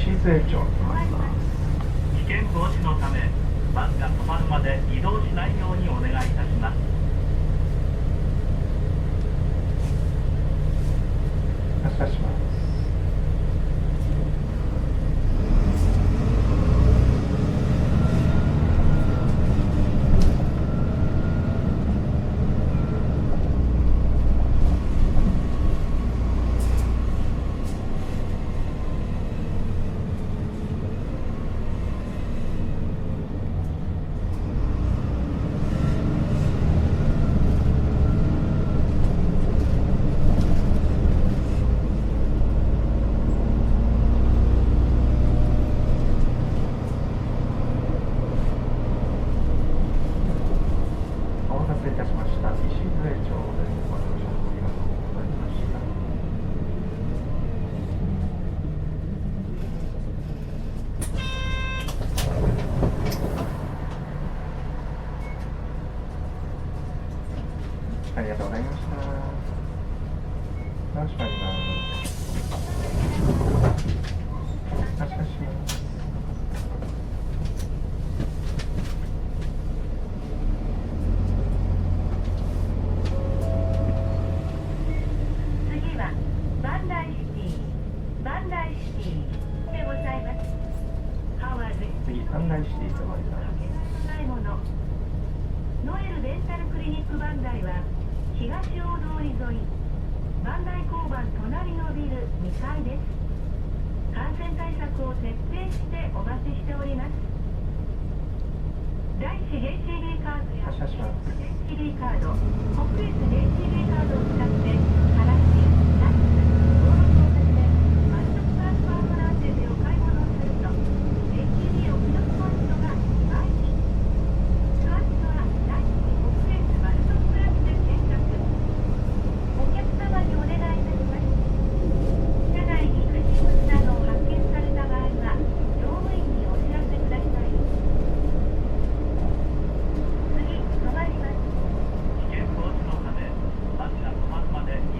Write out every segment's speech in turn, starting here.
西町に参ります。危険防止のためバスが止まるまで移動しないようにお願いいたします。発車します。ありがとうございました。確かにな。発車します。次はバンダイシティ、バンダイシティでございます。次、バンダイシティと参ります。ないもの。ノエルデンタルクリニックバンダイは東大通り沿い、バンダイ交番隣のビル2階です。感染対策を徹底してお待ちしております。第一 JCB カードや発車します。 JCB カード、国立 JCB カードを使ってカラシ、ナッツ、道路をはじめ満足パーツパートナー制でお買い物をすると JCB お記録ポイントが2倍に。詳しくは第一国立マルトプラスで検索。お客様にお願いいたします。車内に不審物などを発見された場合は乗務員にお知らせください。次、止まります。危険防止のためバスが止まるまで移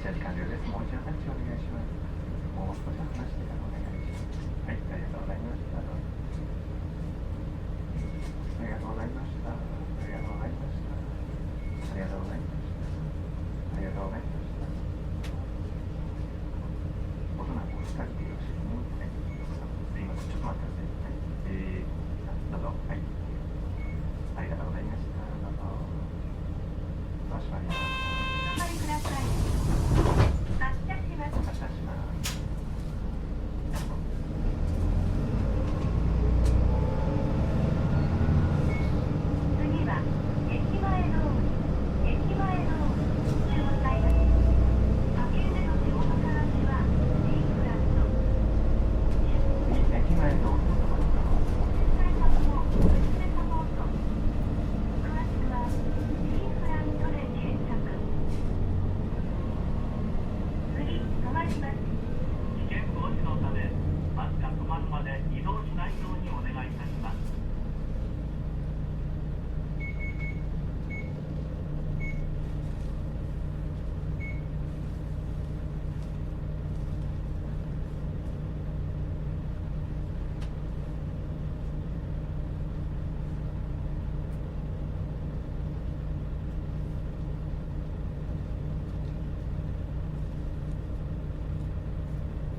チャージ完了です。もう一度タッチお願いします。もう少し話してからお願いします。はい、ありがとうございました。ありがとうございました。ありがとうございました。ありがとうございました。ありがとうございました。大人もしっかりよろしいね。はい、すいません、ちょっと待ってください。どうぞ。はい。ありがとうございました。どうぞ。どうしましょう。お座りください。発車します。発車します。次は駅前通り、駅前通りでございます。竹梅の地元からでは D クラスの駅前通りのところから。詳しくは D フラントで検索。次、止まります。危険防止のためバスが止まるまで移動しないようにお願いいたします。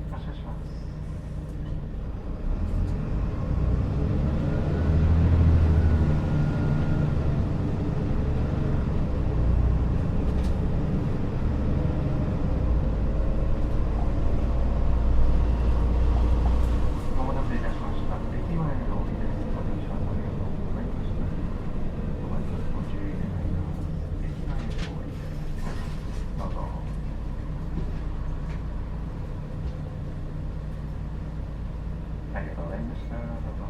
発車します。お待たせいたしました。駅前の通りです。ご乗車ありがとうございました。お待ちご注意願います。駅前の通りです。どうぞ。ありがとうございました。どうぞ。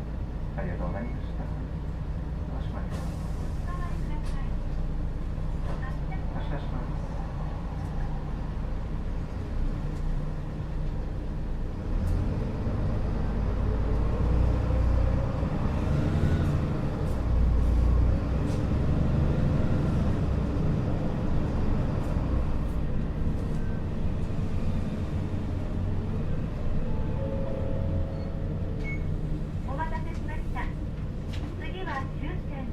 ありがとうございました。どうしましょう。お座りください。発車します。お待たせしました。次は終点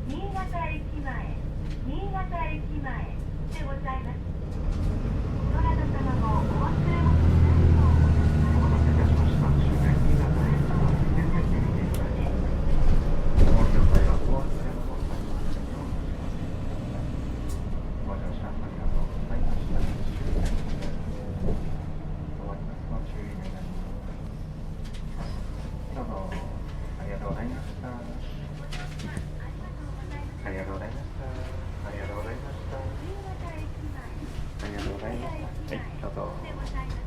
新潟駅前、新潟駅前でございます。どなた様もお忘れ物しないようお待たせいたしました。終点新潟駅の点々に見ていただきます。もう一回はお忘れ物をされませんようにご乗車ありがとうございました。終点終わります。ご注意願います。どうぞ。ありがとうございました。ありがとうございました。ありがとうございました。新潟駅前、ありがとうございました。はい、どうぞ。でございます。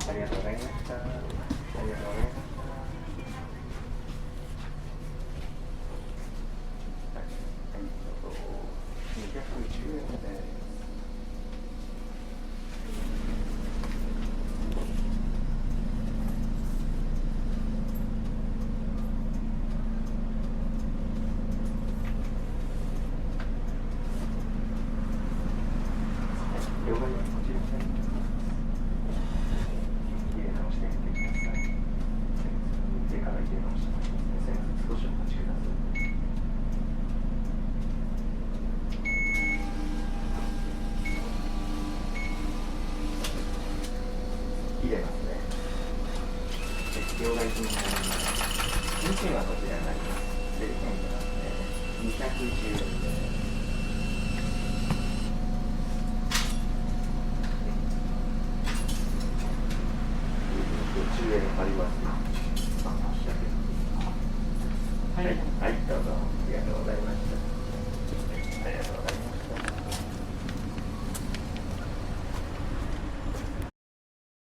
ありがとうございました。ありがとうございました。はい、どうぞ。210円です。両替はこちらになります。入れ直してみてください。手から入れ直します。少しお待ちください。入れますね。両替金になります。運賃はこちらになります。税込みますね。210円です。